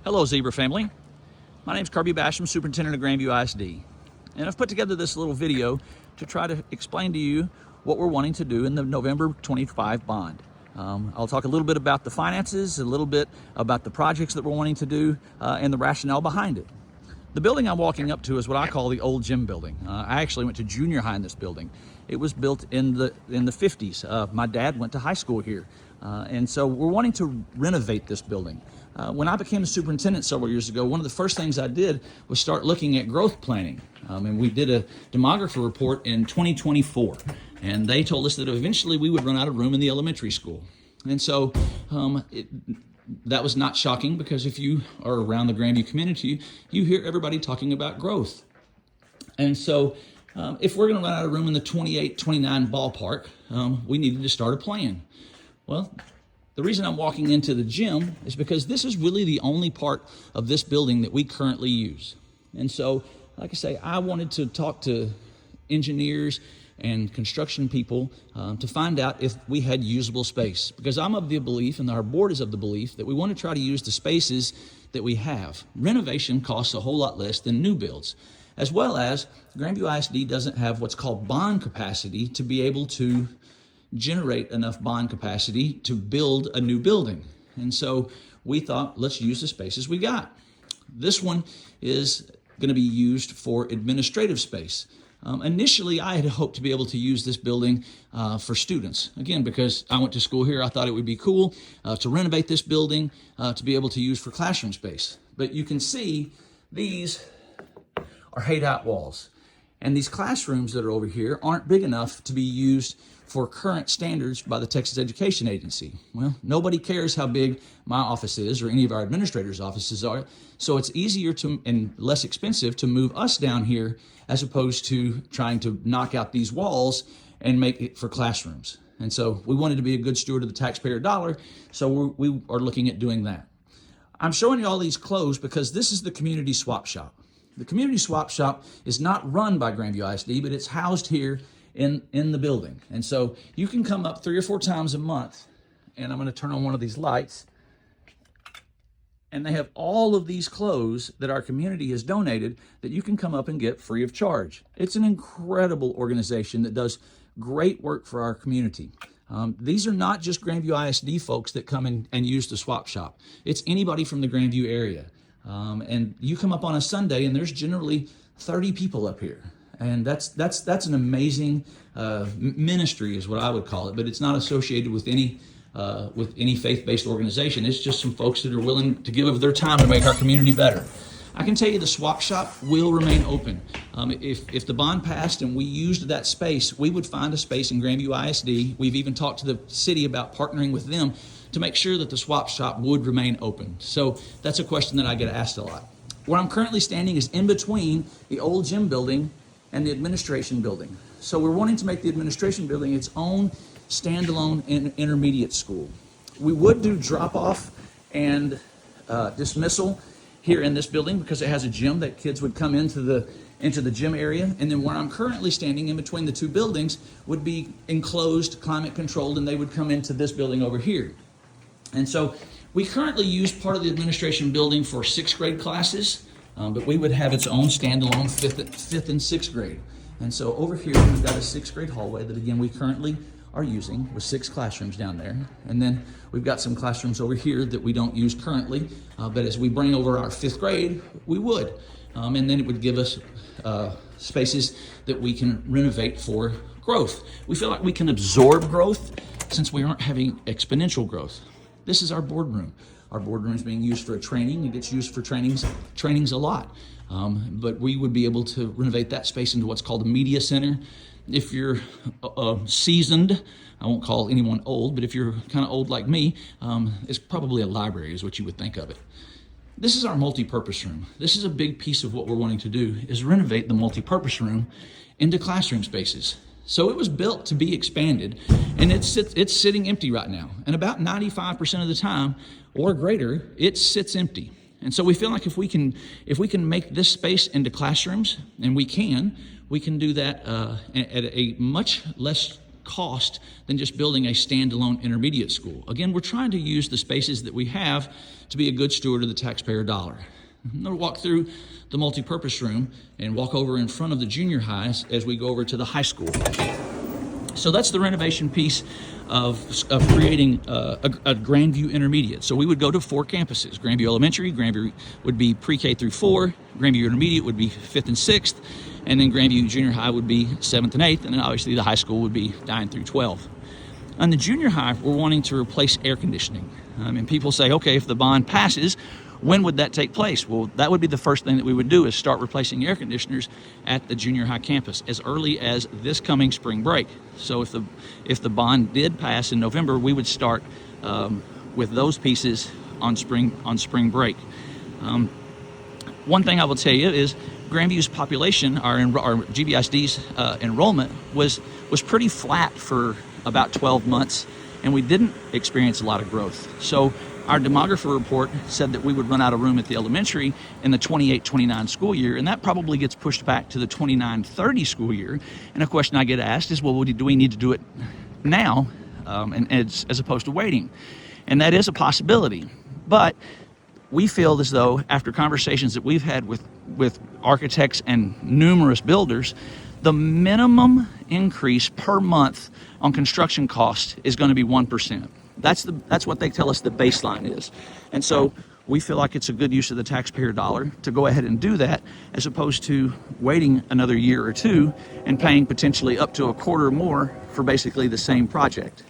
Hello, Zebra family. My name is Basham, Superintendent of GVISD, and I've put together this little video to try to explain to you what we're wanting to do in the November 25 bond. I'll talk a little bit about the finances, a little bit about the projects that we're wanting to do, and the rationale behind it. The building I'm walking up to is what I call the old gym building. I actually went to junior high in this building. It was built in the 50s. My dad went to high school here, and so we're wanting to renovate this building. When I became a superintendent several years ago, one of the first things I did was start looking at growth planning. And we did a demography report in 2024, and they told us that eventually we would run out of room in the elementary school. And so that was not shocking, because if you are around the Grandview community, you hear everybody talking about growth. And so if we're going to run out of room in the 28, 29 ballpark, we needed to start a plan. Well, the reason I'm walking into the gym is because this is really the only part of this building that we currently use. And so, like I say, I wanted to talk to engineers and construction people to find out if we had usable space. Because I'm of the belief, and our board is of the belief, that we want to try to use the spaces that we have. Renovation costs a whole lot less than new builds, as well as Grandview ISD doesn't have what's called bond capacity to be able to generate enough bond capacity to build a new building. And so we thought, let's use the spaces we got. This one is going to be used for administrative space. Initially, I had hoped to be able to use this building for students. Again, because I went to school here, I thought it would be cool to renovate this building to be able to use for classroom space. But you can see these are hayed-out walls. And these classrooms that are over here aren't big enough to be used for current standards by the Texas Education Agency. Well, nobody cares how big my office is or any of our administrators' offices are, so it's easier to and less expensive to move us down here as opposed to trying to knock out these walls and make it for classrooms. And so we wanted to be a good steward of the taxpayer dollar, so we are looking at doing that. I'm showing you all these clothes because this is the community swap shop. The community swap shop is not run by Grandview ISD, but it's housed here in the building. And so you can come up 3 or 4 times a month, and I'm going to turn on one of these lights, and they have all of these clothes that our community has donated that you can come up and get free of charge. It's an incredible organization that does great work for our community. These are not just Grandview ISD folks that come in and use the swap shop. It's anybody from the Grandview area. And you come up on a Sunday and there's generally 30 people up here. And that's an amazing ministry is what I would call it, but it's not associated with any faith-based organization. It's just some folks that are willing to give of their time to make our community better. I can tell you the swap shop will remain open. If the bond passed and we used that space, we would find a space in Grandview ISD. We've even talked to the city about partnering with them to make sure that the swap shop would remain open. So that's a question that I get asked a lot. Where I'm currently standing is in between the old gym building and the administration building. So we're wanting to make the administration building its own standalone intermediate school. We would do drop-off and dismissal here in this building because it has a gym that kids would come into the gym area. And then where I'm currently standing in between the two buildings would be enclosed, climate controlled, and they would come into this building over here. And so we currently use part of the administration building for 6th grade classes, but we would have its own standalone 5th and 6th grade. And so over here, we've got a 6th grade hallway that, again, we currently are using with 6 classrooms down there. And then we've got some classrooms over here that we don't use currently, but as we bring over our 5th grade, we would. And then it would give us spaces that we can renovate for growth. We feel like we can absorb growth since we aren't having exponential growth. This is our boardroom. Our boardroom is being used for a training. It gets used for trainings a lot. But we would be able to renovate that space into what's called a media center. If you're seasoned, I won't call anyone old, but if you're kind of old like me, it's probably a library is what you would think of it. This is our multi-purpose room. This is a big piece of what we're wanting to do, is renovate the multi-purpose room into classroom spaces. So it was built to be expanded, and it's sitting empty right now. And about 95% of the time, or greater, it sits empty. And so we feel like if we can make this space into classrooms, and we can do that at a much less cost than just building a standalone intermediate school. Again, we're trying to use the spaces that we have to be a good steward of the taxpayer dollar. I'm going to walk through the multi-purpose room and walk over in front of the junior highs as we go over to the high school. So that's the renovation piece of creating a Grandview Intermediate. So we would go to 4 campuses. Grandview Elementary, Grandview would be pre-K through 4, Grandview Intermediate would be 5th and 6th, and then Grandview Junior High would be 7th and 8th, and then obviously the high school would be 9 through 12. On the junior high, we're wanting to replace air conditioning. And people say, okay, if the bond passes, when would that take place? Well, that would be the first thing that we would do, is start replacing air conditioners at the junior high campus as early as this coming spring break. So if the bond did pass in November, we would start with those pieces on spring break. One thing I will tell you is Grandview's population, our GVISD's enrollment was pretty flat for about 12 months, and we didn't experience a lot of growth. So our demographer report said that we would run out of room at the elementary in the 28-29 school year, and that probably gets pushed back to the 29-30 school year. And a question I get asked is, well, do we need to do it now as opposed to waiting? And that is a possibility. But we feel as though, after conversations that we've had with architects and numerous builders, the minimum increase per month on construction cost is going to be 1%. That's what they tell us the baseline is. And so we feel like it's a good use of the taxpayer dollar to go ahead and do that, as opposed to waiting another year or two and paying potentially up to a quarter more for basically the same project.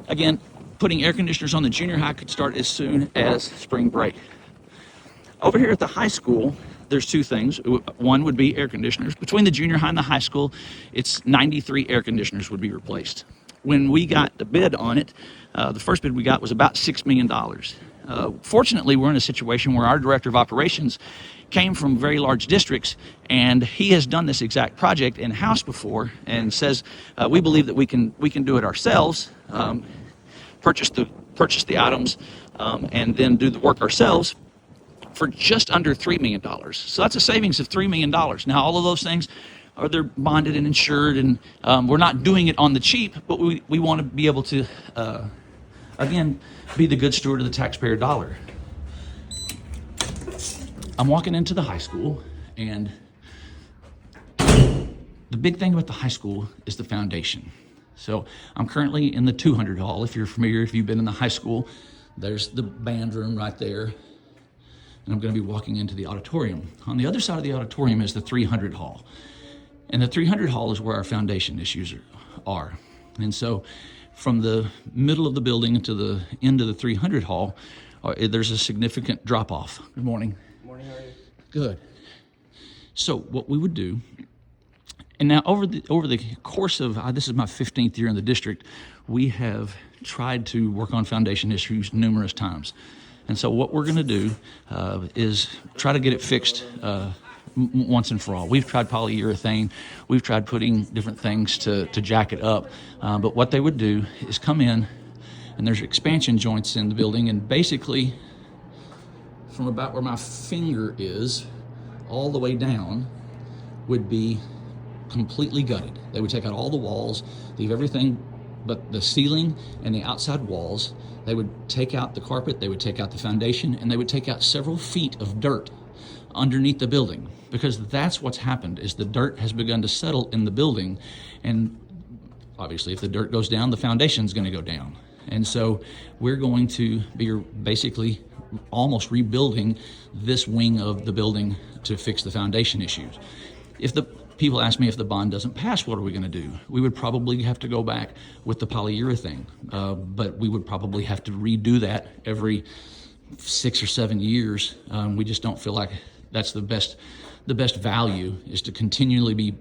Again, putting air conditioners on the junior high could start as soon as spring break. Over here at the high school, there's 2 things. One would be air conditioners. Between the junior high and the high school, it's 93 air conditioners would be replaced. When we got the bid on it, the first bid we got was about $6 million. Fortunately, we're in a situation where our director of operations came from very large districts, and he has done this exact project in-house before, and says, we believe that we can do it ourselves, purchase the items, and then do the work ourselves for just under $3 million. So that's a savings of $3 million. Now, all of those things they're bonded and insured, and we're not doing it on the cheap, but we want to be able to, again, be the good steward of the taxpayer dollar. I'm walking into the high school, and the big thing about the high school is the foundation. So I'm currently in the 200 hall. If you're familiar, if you've been in the high school, there's the band room right there, and I'm going to be walking into the auditorium. On the other side of the auditorium is the 300 hall. And the 300 hall is where our foundation issues are. And so from the middle of the building to the end of the 300 hall, there's a significant drop off. Good morning. Good morning, how are you? Good. So what we would do, and now over the course of, this is my 15th year in the district, we have tried to work on foundation issues numerous times. And so what we're going to do is try to get it fixed once and for all. We've tried polyurethane, we've tried putting different things to jack it up, but what they would do is come in, and there's expansion joints in the building, and basically from about where my finger is all the way down would be completely gutted. They would take out all the walls, leave everything but the ceiling and the outside walls. They would take out the carpet, they would take out the foundation, and they would take out several feet of dirt underneath the building, because that's what's happened, is the dirt has begun to settle in the building, and obviously if the dirt goes down, the foundation's going to go down. And so we're going to be basically almost rebuilding this wing of the building to fix the foundation issues. If the people ask me, if the bond doesn't pass, what are we going to do? We would probably have to go back with the polyurethane, but we would probably have to redo that every 6 or 7 years. We just don't feel like that's the best value, is to continually be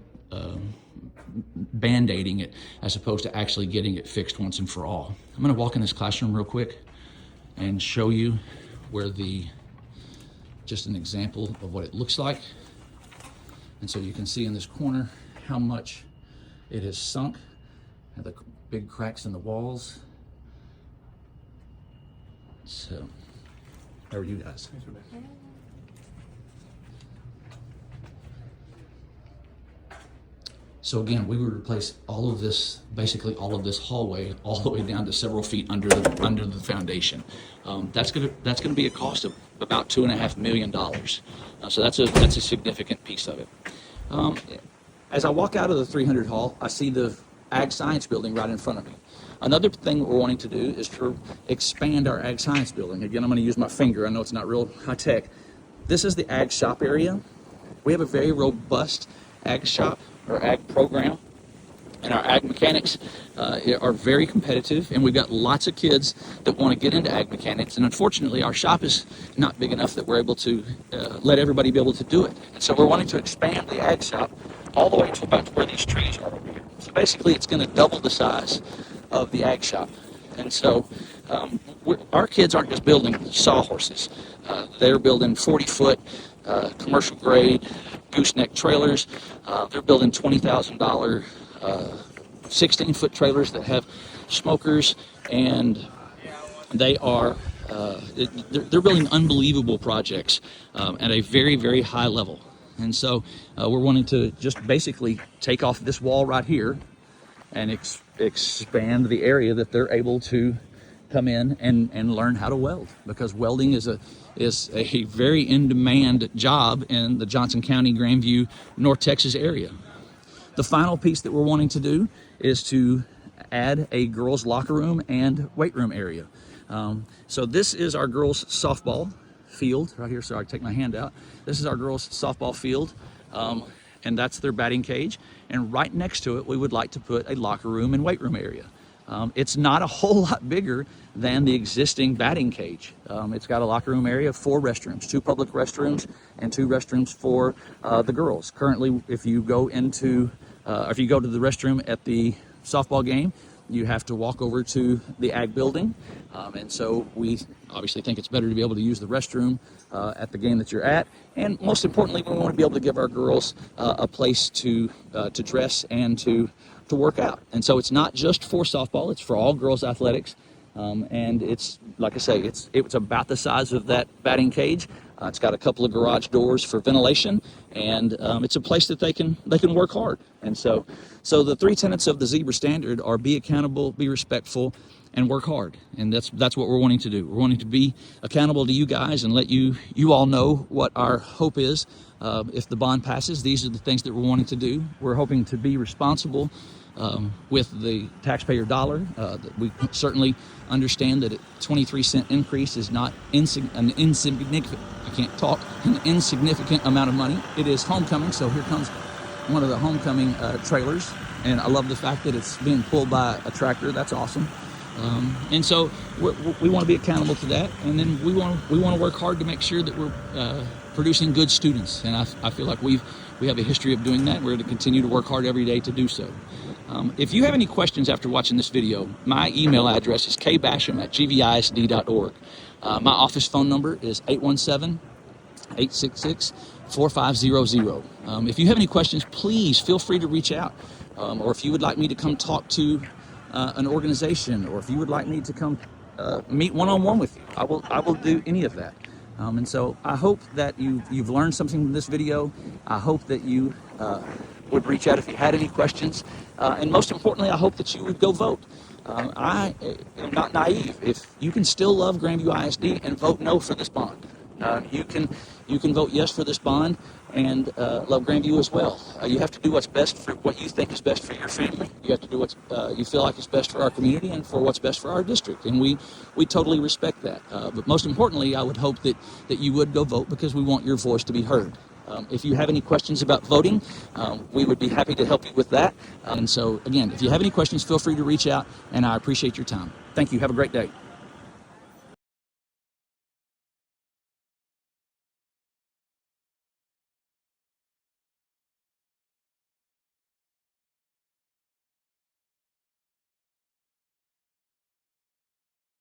band-aiding it as opposed to actually getting it fixed once and for all. I'm going to walk in this classroom real quick and show you where just an example of what it looks like. And so you can see in this corner how much it has sunk, and the big cracks in the walls. So, how are you guys? So again, we would replace all of this, basically all of this hallway, all the way down to several feet under the foundation. That's gonna be a cost of about $2.5 million. So that's a significant piece of it. As I walk out of the 300 hall, I see the Ag Science building right in front of me. Another thing we're wanting to do is to expand our Ag Science building. Again, I'm going to use my finger. I know it's not real high tech. This is the Ag Shop area. We have a very robust Ag Shop or Ag program, and our Ag mechanics are very competitive, and we've got lots of kids that want to get into Ag mechanics, and unfortunately our shop is not big enough that we're able to let everybody be able to do it. And so we're wanting to expand the Ag Shop all the way to about where these trees are over here. So basically it's going to double the size of the Ag Shop. And so our kids aren't just building sawhorses. They're building 40-foot commercial grade gooseneck trailers. They're building $20,000 16-foot trailers that have smokers, and they are they're building unbelievable projects at a very, very high level. And so we're wanting to just basically take off this wall right here and expand the area that they're able to come in and learn how to weld, because welding is a very in-demand job in the Johnson County, Grandview, North Texas area. The final piece that we're wanting to do is to add a girls' locker room and weight room area. So this is our girls' softball field right here. So I take my hand out. This is our girls' softball field, and that's their batting cage. And right next to it, we would like to put a locker room and weight room area. It's not a whole lot bigger than the existing batting cage. It's got a locker room area of 4 restrooms, 2 public restrooms and 2 restrooms for the girls. Currently, if you go to the restroom at the softball game, you have to walk over to the Ag building, and so we obviously think it's better to be able to use the restroom at the game that you're at. And most importantly, we want to be able to give our girls a place to dress and to work out. And so it's not just for softball; it's for all girls athletics. And it's, like I say, it's about the size of that batting cage. It's got a couple of garage doors for ventilation, and it's a place that they can work hard. And so the 3 tenets of the Zebra Standard are: be accountable, be respectful, and work hard. And that's what we're wanting to do. We're wanting to be accountable to you guys and let you all know what our hope is. If the bond passes, these are the things that we're wanting to do. We're hoping to be responsible with the taxpayer dollar. We certainly understand that a 23-cent increase is not an insignificant amount of money. It is homecoming, so here comes one of the homecoming trailers, and I love the fact that it's being pulled by a tractor. That's awesome. And so we want to be accountable to that, and then we want to work hard to make sure that we're producing good students. And I feel like we have a history of doing that. We're going to continue to work hard every day to do so. If you have any questions after watching this video, my email address is kbasham@gvisd.org. My office phone number is 817-866-4500. If you have any questions, please feel free to reach out. Or if you would like me to come talk to an organization, or if you would like me to come meet one-on-one with you, I will do any of that. And so I hope that you've learned something from this video. I hope that you would reach out if you had any questions. And most importantly, I hope that you would go vote. I am not naive. If you can still love Grandview ISD and vote no for this bond, you can vote yes for this bond and love Grandview as well. You have to do what's best for what you think is best for your family. You have to do what you feel like is best for our community and for what's best for our district. And we totally respect that. But most importantly, I would hope that you would go vote, because we want your voice to be heard. If you have any questions about voting, we would be happy to help you with that. And so, again, if you have any questions, feel free to reach out, and I appreciate your time. Thank you. Have a great day.